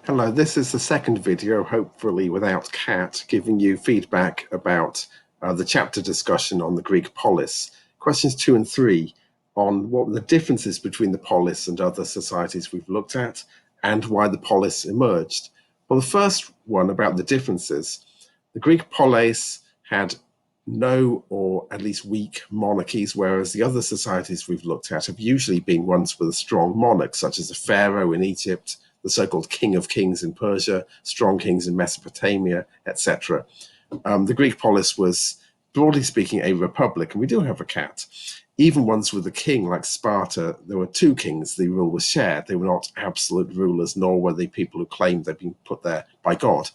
Hello, this is the second video, hopefully without Kat, giving you feedback about the chapter discussion on the Greek polis. Questions 2 and 3 on what the differences between the polis and other societies we've looked at and why the polis emerged. Well, the first one about the differences, the Greek polis had no or at least weak monarchies, whereas the other societies we've looked at have usually been ones with a strong monarch, such as the pharaoh in Egypt, the so-called king of kings in Persia, strong kings in Mesopotamia, etc. The Greek polis was, broadly speaking, a republic, and we do have a cat. Even ones with a king, like Sparta, there were two kings. The rule was shared. They were not absolute rulers, nor were they people who claimed they'd been put there by God.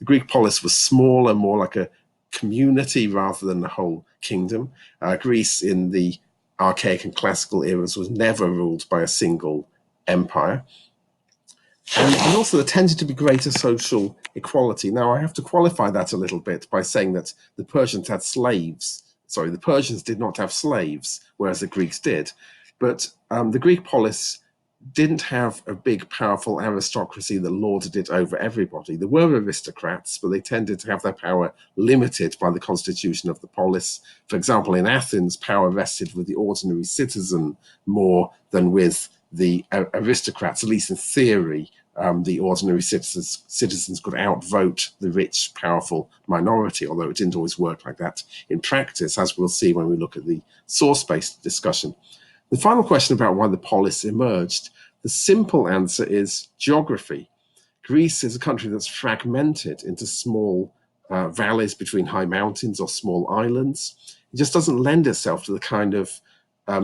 The Greek polis was smaller, more like a community rather than a whole kingdom. Greece in the archaic and classical eras was never ruled by a single empire. And also there tended to be greater social equality. Now, I have to qualify that a little bit by saying that the Persians had slaves. Sorry, the Persians did not have slaves, whereas the Greeks did. But the Greek polis didn't have a big, powerful aristocracy that lorded it over everybody. There were aristocrats, but they tended to have their power limited by the constitution of the polis. For example, in Athens, power rested with the ordinary citizen more than with the aristocrats, at least in theory. The ordinary citizens could outvote the rich, powerful minority, although it didn't always work like that in practice, as we'll see when we look at the source-based discussion. The final question about why the polis emerged, the simple answer is geography. Greece is a country that's fragmented into small valleys between high mountains or small islands. It just doesn't lend itself to the kind of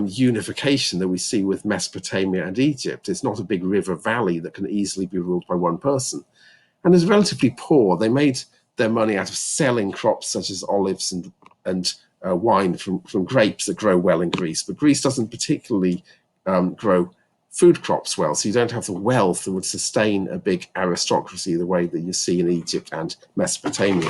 unification that we see with Mesopotamia and Egypt. It's not a big river valley that can easily be ruled by one person. And it's relatively poor. They made their money out of selling crops such as olives and wine from grapes that grow well in Greece. But Greece doesn't particularly grow food crops well, so you don't have the wealth that would sustain a big aristocracy the way that you see in Egypt and Mesopotamia.